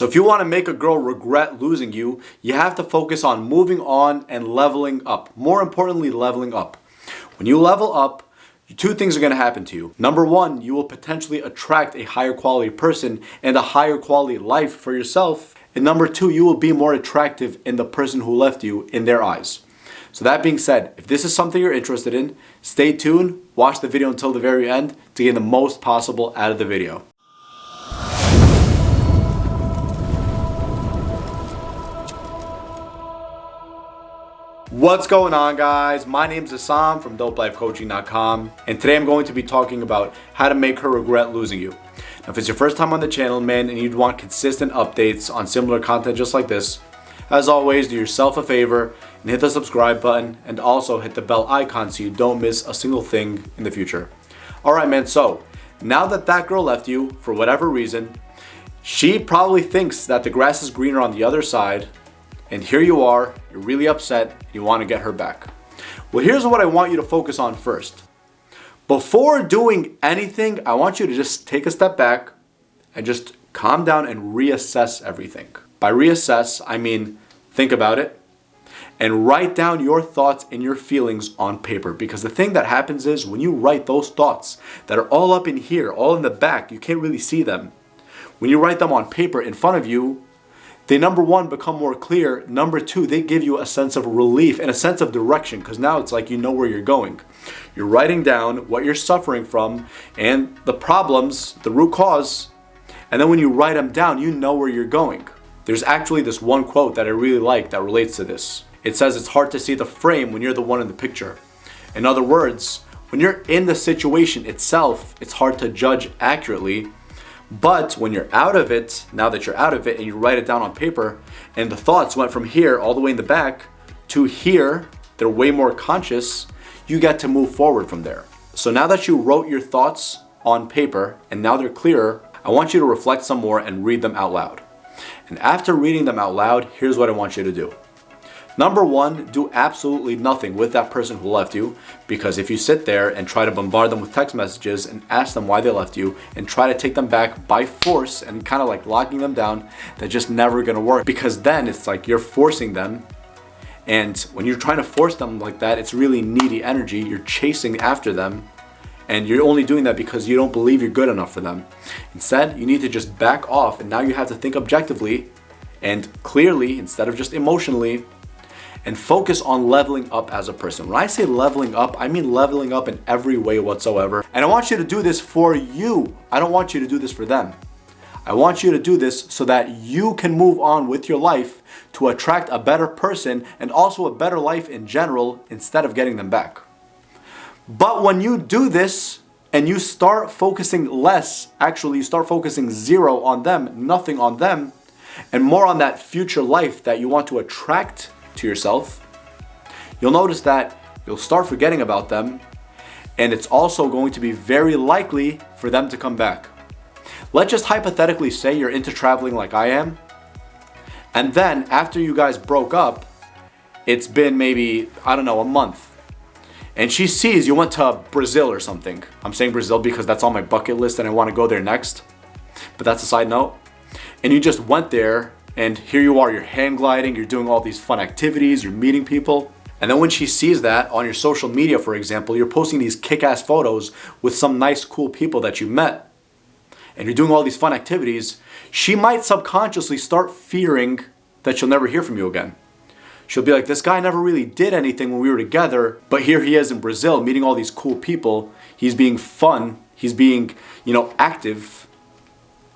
So if you want to make a girl regret losing you, you have to focus on moving on and leveling up. More importantly, leveling up. When you level up, two things are going to happen to you. Number one, you will potentially attract a higher quality person and a higher quality life for yourself. And number two, you will be more attractive in the person who left you in their eyes. So that being said, if this is something you're interested in, stay tuned, watch the video until the very end to gain the most possible out of the video. What's going on, guys? My name is Assam from dopelifecoaching.com, and today I'm going to be talking about how to make her regret losing you. Now, if it's your first time on the channel, man, and you'd want consistent updates on similar content just like this, as always, do yourself a favor and hit the subscribe button and also hit the bell icon so you don't miss a single thing in the future. Alright, man, so now that girl left you for whatever reason, she probably thinks that the grass is greener on the other side. And here you are, you're really upset, you want to get her back. Well, here's what I want you to focus on first. Before doing anything, I want you to just take a step back and just calm down and reassess everything. By reassess, I mean think about it and write down your thoughts and your feelings on paper. Because the thing that happens is when you write those thoughts that are all up in here, all in the back, you can't really see them. When you write them on paper in front of you, they, number one, become more clear. Number two, they give you a sense of relief and a sense of direction, because now it's like you know where you're going. You're writing down what you're suffering from and the problems, the root cause, and then when you write them down, you know where you're going. There's actually this one quote that I really like that relates to this. It says it's hard to see the frame when you're the one in the picture. In other words, when you're in the situation itself, it's hard to judge accurately. But when you're out of it, now that you're out of it and you write it down on paper and the thoughts went from here all the way in the back to here, they're way more conscious, you get to move forward from there. So now that you wrote your thoughts on paper and now they're clearer, I want you to reflect some more and read them out loud. And after reading them out loud, here's what I want you to do. Number one, do absolutely nothing with that person who left you, because if you sit there and try to bombard them with text messages and ask them why they left you and try to take them back by force and kind of like locking them down, that's just never going to work, because then it's like you're forcing them. And when you're trying to force them like that, it's really needy energy. You're chasing after them and you're only doing that because you don't believe you're good enough for them. Instead, you need to just back off, and now you have to think objectively and clearly instead of just emotionally, and focus on leveling up as a person. When I say leveling up, I mean leveling up in every way whatsoever. And I want you to do this for you. I don't want you to do this for them. I want you to do this so that you can move on with your life to attract a better person and also a better life in general instead of getting them back. But when you do this and you start focusing less, actually you start focusing zero on them, nothing on them, and more on that future life that you want to attract to yourself, you'll notice that you'll start forgetting about them, and it's also going to be very likely for them to come back. Let's just hypothetically say you're into traveling like I am, and then after you guys broke up, it's been maybe, I don't know, a month, and she sees you went to Brazil or something. I'm saying Brazil because that's on my bucket list and I want to go there next, but that's a side note. And you just went there, and here you are, you're hang gliding, you're doing all these fun activities, you're meeting people. And then when she sees that on your social media, for example, you're posting these kick-ass photos with some nice, cool people that you met, and you're doing all these fun activities, she might subconsciously start fearing that she'll never hear from you again. She'll be like, this guy never really did anything when we were together, but here he is in Brazil meeting all these cool people. He's being fun, he's being, active.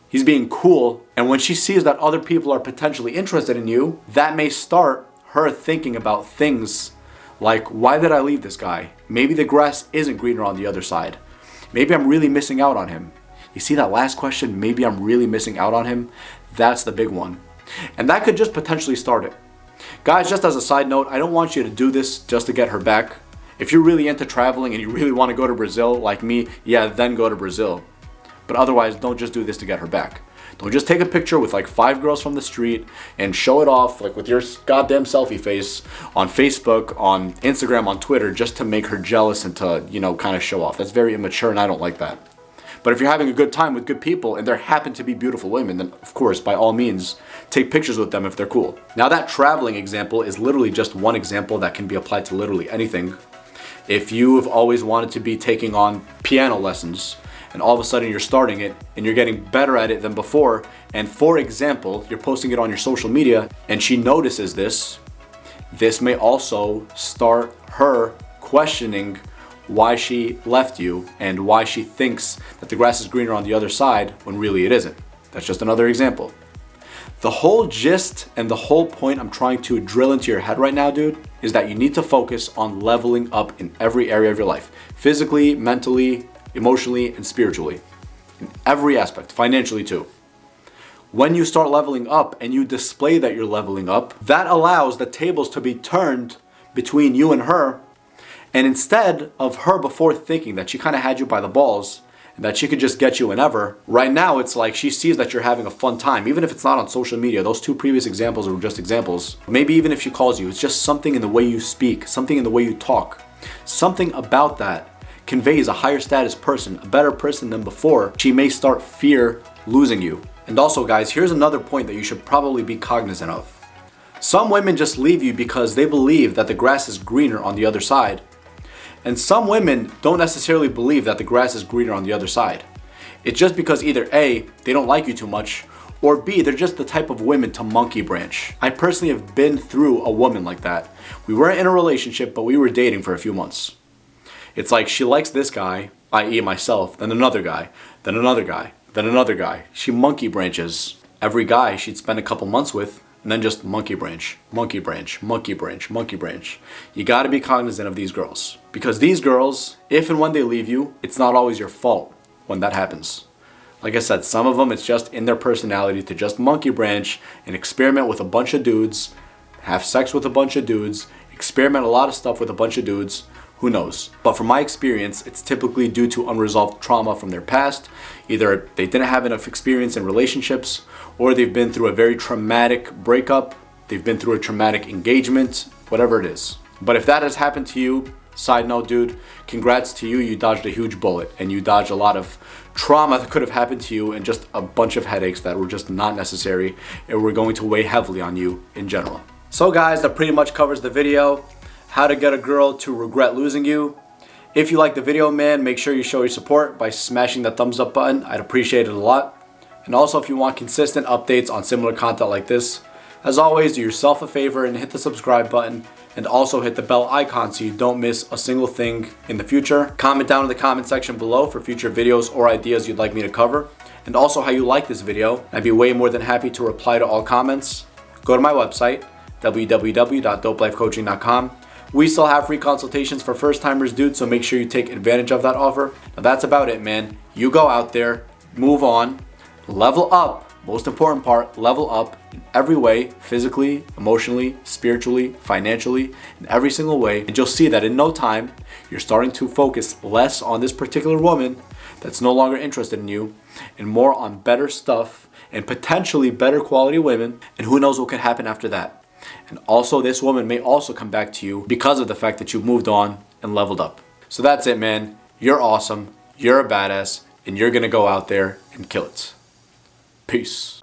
He's being cool, and when she sees that other people are potentially interested in you, that may start her thinking about things like, why did I leave this guy? Maybe the grass isn't greener on the other side. Maybe I'm really missing out on him. You see that last question, maybe I'm really missing out on him? That's the big one. And that could just potentially start it. Guys, just as a side note, I don't want you to do this just to get her back. If you're really into traveling and you really want to go to Brazil like me, yeah, then go to Brazil. But otherwise, don't just do this to get her back. Don't just take a picture with like 5 girls from the street and show it off like with your goddamn selfie face on Facebook, on Instagram, on Twitter, just to make her jealous and to, kind of show off. That's very immature and I don't like that. But if you're having a good time with good people and there happen to be beautiful women, then of course, by all means, take pictures with them if they're cool. Now that traveling example is literally just one example that can be applied to literally anything. If you have always wanted to be taking on piano lessons and all of a sudden you're starting it and you're getting better at it than before, and for example, you're posting it on your social media and she notices this may also start her questioning why she left you and why she thinks that the grass is greener on the other side when really it isn't. That's just another example. The whole gist and the whole point I'm trying to drill into your head right now, dude, is that you need to focus on leveling up in every area of your life. Physically, mentally, emotionally, and spiritually. In every aspect, financially too. When you start leveling up and you display that you're leveling up, that allows the tables to be turned between you and her. And instead of her before thinking that she kind of had you by the balls and that she could just get you whenever, right now it's like she sees that you're having a fun time. Even if it's not on social media, those two previous examples were just examples. Maybe even if she calls you, it's just something in the way you speak, something in the way you talk. Something about that conveys a higher status person, a better person than before. She may start fear losing you. And also guys, here's another point that you should probably be cognizant of. Some women just leave you because they believe that the grass is greener on the other side. And some women don't necessarily believe that the grass is greener on the other side. It's just because either A, they don't like you too much, or B, they're just the type of women to monkey branch. I personally have been through a woman like that. We weren't in a relationship, but we were dating for a few months. It's like she likes this guy, i.e. myself, then another guy, then another guy, then another guy. She monkey branches every guy she'd spend a couple months with, and then just monkey branch, monkey branch, monkey branch, monkey branch. You gotta be cognizant of these girls. Because these girls, if and when they leave you, it's not always your fault when that happens. Like I said, some of them it's just in their personality to just monkey branch and experiment with a bunch of dudes, have sex with a bunch of dudes, experiment a lot of stuff with a bunch of dudes, who knows? But from my experience, it's typically due to unresolved trauma from their past. Either they didn't have enough experience in relationships, or they've been through a very traumatic breakup, they've been through a traumatic engagement, whatever it is. But if that has happened to you, side note dude, congrats to you, you dodged a huge bullet and you dodged a lot of trauma that could have happened to you and just a bunch of headaches that were just not necessary and were going to weigh heavily on you in general. So guys, that pretty much covers the video. How to get a girl to regret losing you. If you like the video, man, make sure you show your support by smashing that thumbs up button. I'd appreciate it a lot. And also, if you want consistent updates on similar content like this, as always, do yourself a favor and hit the subscribe button, and also hit the bell icon so you don't miss a single thing in the future. Comment down in the comment section below for future videos or ideas you'd like me to cover, and also how you like this video. I'd be way more than happy to reply to all comments. Go to my website, www.dopelifecoaching.com. We still have free consultations for first timers, dude, so make sure you take advantage of that offer. Now that's about it, man. You go out there, move on, level up. Most important part, level up in every way, physically, emotionally, spiritually, financially, in every single way. And you'll see that in no time, you're starting to focus less on this particular woman that's no longer interested in you and more on better stuff and potentially better quality women. And who knows what could happen after that. And also, this woman may also come back to you because of the fact that you've moved on and leveled up. So that's it, man. You're awesome. You're a badass. And you're going to go out there and kill it. Peace.